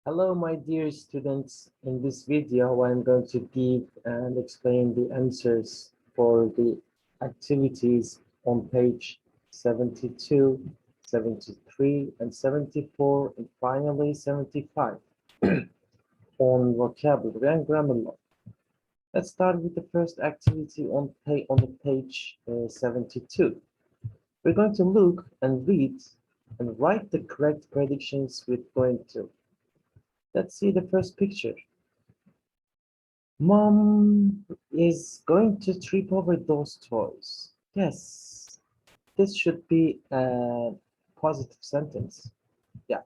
Hello, my dear students. In this video, I'm going to give and explain the answers for the activities on page 72, 73, and 74, and finally 75 on vocabulary and grammar law. Let's start with the first activity on the page 72. We're going to look and read and write the correct predictions with going to. Let's see the first picture. Mom is going to trip over those toys. Yes, this should be a positive sentence. Yeah,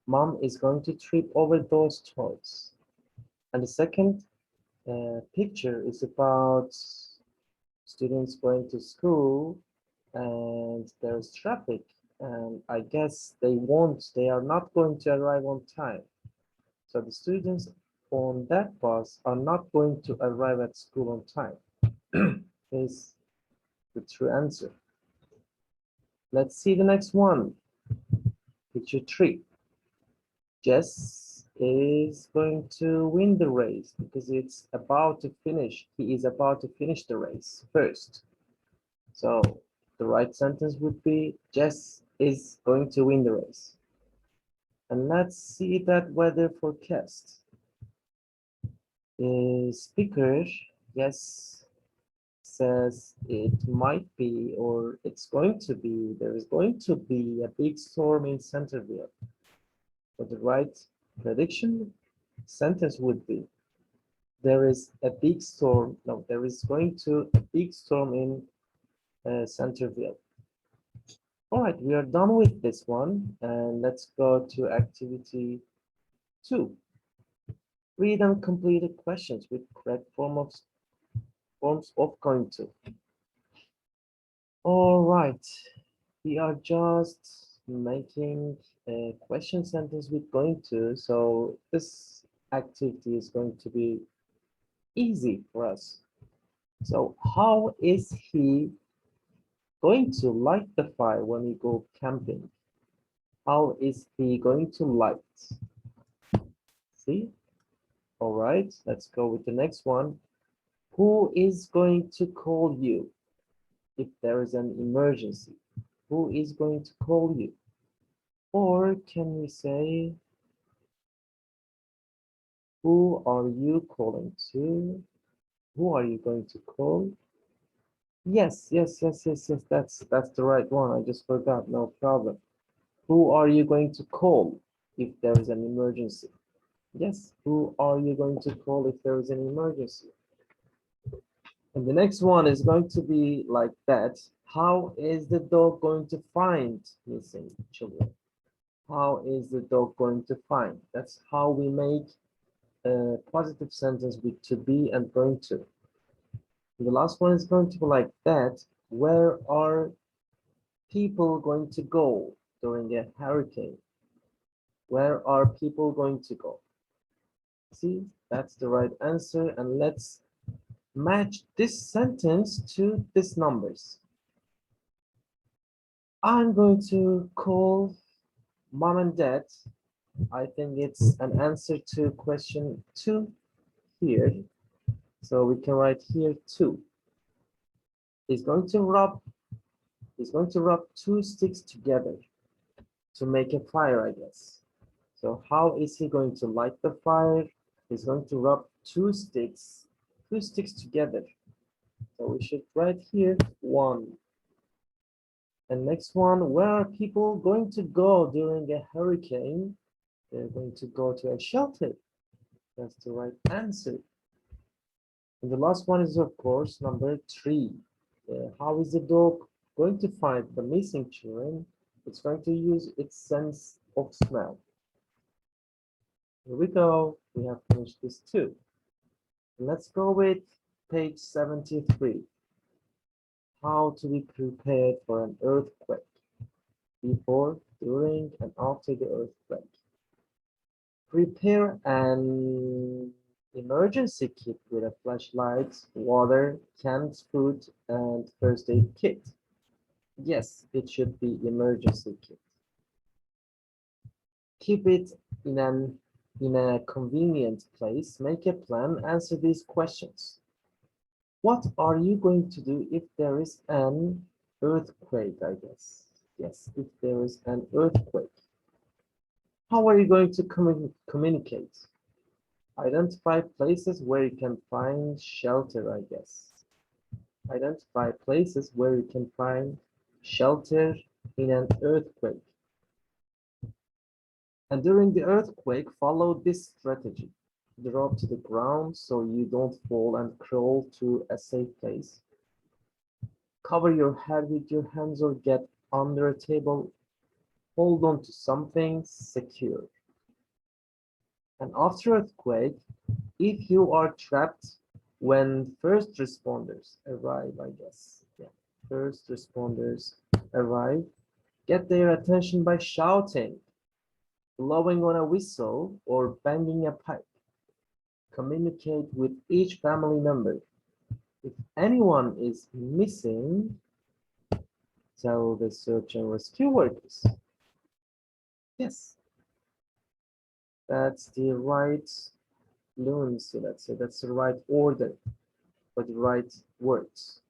Mom is going to trip over those toys. And the second picture is about students going to school and there's traffic. And I guess they are not going to arrive on time. So the students on that bus are not going to arrive at school on time. Is the true answer. Let's see the next one. Picture 3. Jess is going to win the race because it's about to finish. He is about to finish the race first. So the right sentence would be Jess is going to win the race. And let's see that weather forecast. The speaker, yes, says it might be or it's going to be, there is going to be a big storm in Centerville. So the right prediction sentence would be, there is a big storm, no, there is going to a big storm in Centerville. All right, we are done with this one and let's go to activity 2. Read and complete the questions with correct forms of going to. All right, we are just making a question sentence with going to, so this activity is going to be easy for us. So how is he going to light the fire when we go camping? How is he going to light? See? All right, let's go with the next one. Who is going to call you if there is an emergency? Who is going to call you? Or can we say, who are you calling to? Who are you going to call? Yes, that's the right one. I just forgot, no problem. Who are you going to call if there is an emergency? Yes, who are you going to call if there is an emergency? And the next one is going to be like that. How is the dog going to find missing children? How is the dog going to find? That's how we make a positive sentence with to be and going to. And the last one is going to be like that. Where are people going to go during a hurricane? Where are people going to go? See, that's the right answer. And let's match this sentence to these numbers. I'm going to call mom and dad. I think it's an answer to question 2 here. So we can write here 2. He's going to rub 2 sticks together to make a fire, I guess. So how is he going to light the fire? He's going to rub 2 sticks together. So we should write here 1. And next one, where are people going to go during a hurricane? They're going to go to a shelter. That's the right answer. And the last one is, of course, number 3. How is the dog going to find the missing children? It's going to use its sense of smell. Here we go. We have finished this too. Let's go with page 73. How to be prepared for an earthquake before, during, and after the earthquake. Prepare an emergency kit with a flashlight, water, canned food, and first aid kit. Yes, it should be emergency kit. Keep it in an in a convenient place, make a plan, answer these questions. What are you going to do if there is an earthquake, I guess? Yes, if there is an earthquake. How are you going to communicate? Identify places where you can find shelter, I guess. Identify places where you can find shelter in an earthquake. And during the earthquake, follow this strategy. Drop to the ground so you don't fall and crawl to a safe place. Cover your head with your hands or get under a table. Hold on to something secure. And after earthquake, if you are trapped when first responders arrive, I guess. Yeah, first responders arrive, get their attention by shouting, blowing on a whistle, or banging a pipe. Communicate with each family member. If anyone is missing, tell the search and rescue workers. Yes, that's the right fluency, let's say. That's the right order for the right words.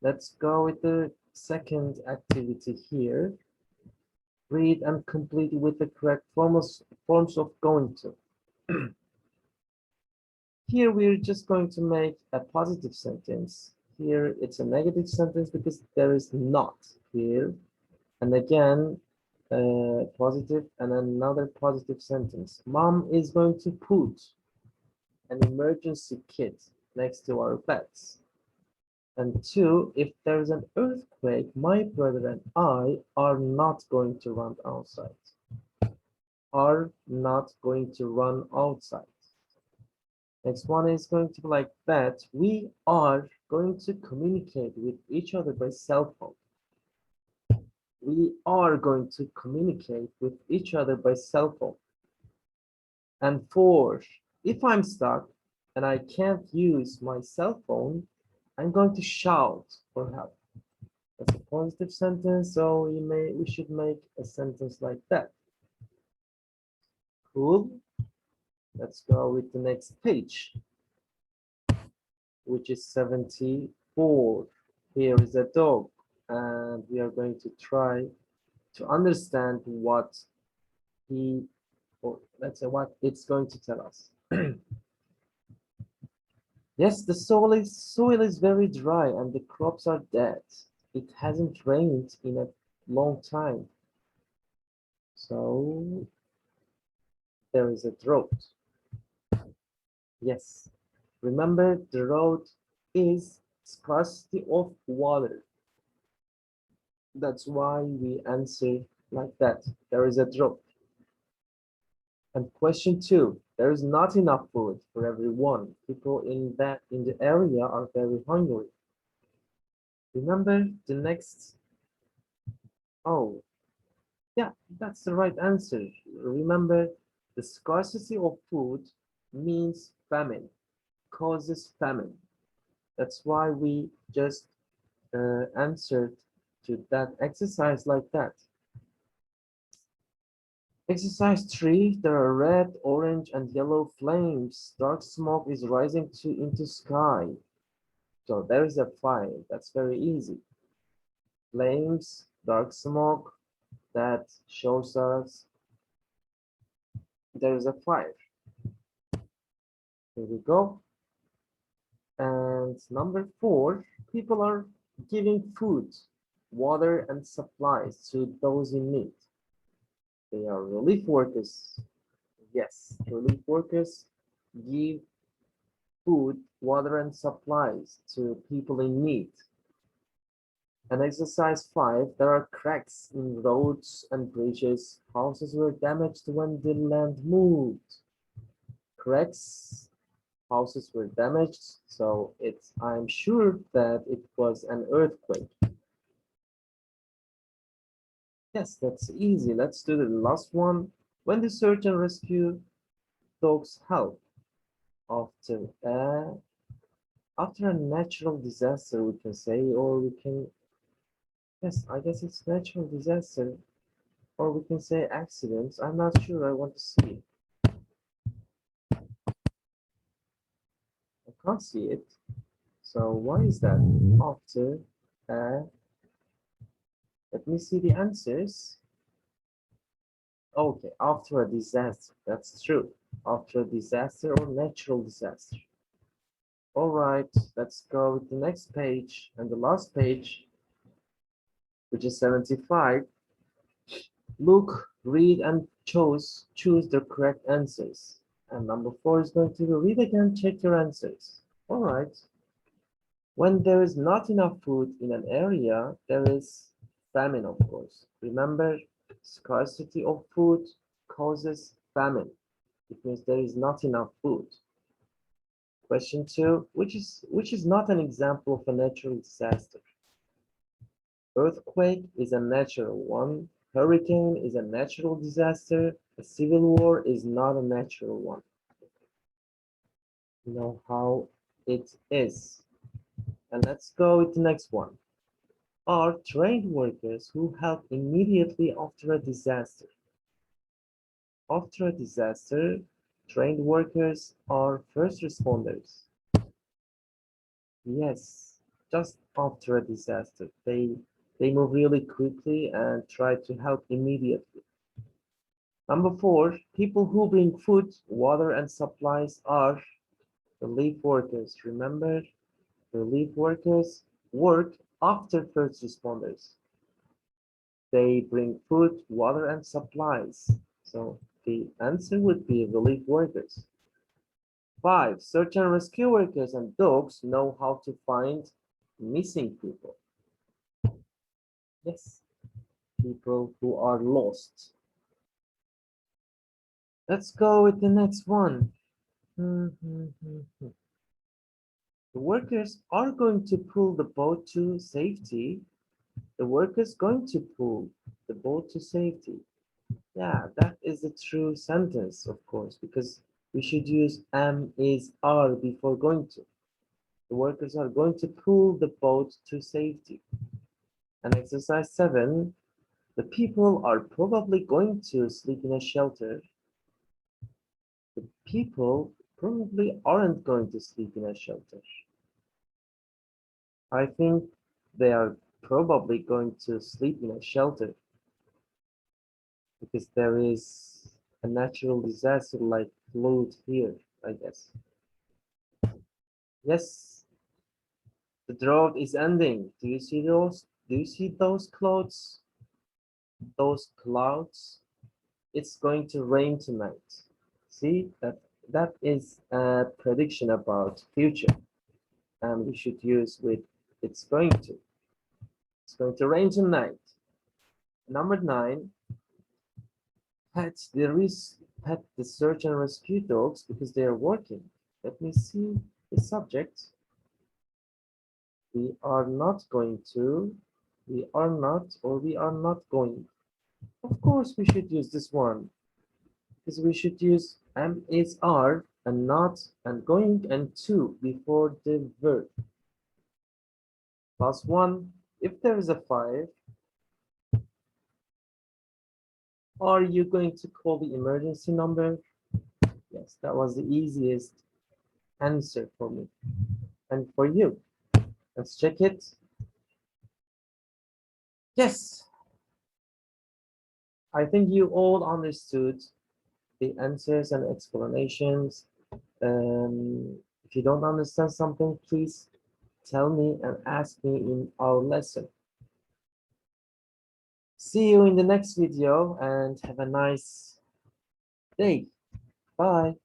Let's go with the second activity here. Read and complete with the correct forms of going to. Here we're just going to make a positive sentence. Here it's a negative sentence because there is not here. And again, positive and another positive sentence. Mom is going to put an emergency kit next to our beds. And two, if there's an earthquake, my brother and I are not going to run outside. Are not going to run outside. Next one is going to be like that. We are going to communicate with each other by cell phone. We are going to communicate with each other by cell phone. And four, if I'm stuck and I can't use my cell phone, I'm going to shout for help. That's a positive sentence, so we should make a sentence like that. Cool. Let's go with the next page, which is 74. Here is a dog, and we are going to try to understand what or let's say what it's going to tell us. Yes, the soil is very dry and the crops are dead. It hasn't rained in a long time. So there is a drought. Yes, remember the drought is scarcity of water. That's why we answer like that. There is a drought. And question two, there is not enough food for everyone. People in the area are very hungry. Remember the next, oh, yeah, that's the right answer. Remember, the scarcity of food means famine, causes famine. That's why we just answered to that exercise like that. Exercise 3, there are red, orange, and yellow flames. Dark smoke is rising into sky. So there is a fire. That's very easy. Flames, dark smoke, that shows us there is a fire. Here we go. And number 4, people are giving food, water, and supplies to those in need. They are relief workers. Yes, relief workers give food, water, and supplies to people in need. And exercise 5, there are cracks in roads and bridges. Houses were damaged when the land moved. Cracks, houses were damaged, so I'm sure that it was an earthquake. Yes, that's easy. Let's do the last one. When the search and rescue dogs help after a natural disaster, we can say, or we can, yes, I guess it's natural disaster, or we can say accidents. I'm not sure. I want to see. Can't see it. So why is that? After let me see the answers. Okay, after a disaster. That's true. After a disaster or natural disaster. All right, let's go with the next page and the last page, which is 75. Look, read, and choose the correct answers. And number 4 is going to be read again, check your answers. All right. When there is not enough food in an area, there is famine, of course. Remember, scarcity of food causes famine. It means there is not enough food. Question 2, which is not an example of a natural disaster? Earthquake is a natural one. Hurricane is a natural disaster. A civil war is not a natural one. You know how it is. And let's go with the next one. Are trained workers who help immediately after a disaster. After a disaster, trained workers are first responders. Yes, just after a disaster. They move really quickly and try to help immediately. Number 4, people who bring food, water, and supplies are relief workers. Remember, relief workers work after first responders. They bring food, water, and supplies. So the answer would be relief workers. 5, search and rescue workers and dogs know how to find missing people. Yes, people who are lost. Let's go with the next one. The workers are going to pull the boat to safety. The workers going to pull the boat to safety. Yeah, that is a true sentence, of course, because we should use am, is, are before going to. The workers are going to pull the boat to safety. And exercise 7, the people are probably going to sleep in a shelter. The people probably aren't going to sleep in a shelter. I think they are probably going to sleep in a shelter because there is a natural disaster like flood here, I guess. Yes, the drought is ending. Do you see those? Do you see those clouds? Those clouds? It's going to rain tonight. See that is a prediction about future, and we should use with it's going to. It's going to rain tonight. Number 9, pet the search and rescue dogs because they are working. Let me see the subject. We are not going to, we are not, or we are not going. Of course, we should use this one because we should use am, is, are, and not, and going, and to before the verb. Plus 1, if there is a fire, are you going to call the emergency number? Yes, that was the easiest answer for me and for you. Let's check it. Yes, I think you all understood the answers and explanations. If you don't understand something, please tell me and ask me in our lesson. See you in the next video and have a nice day. Bye.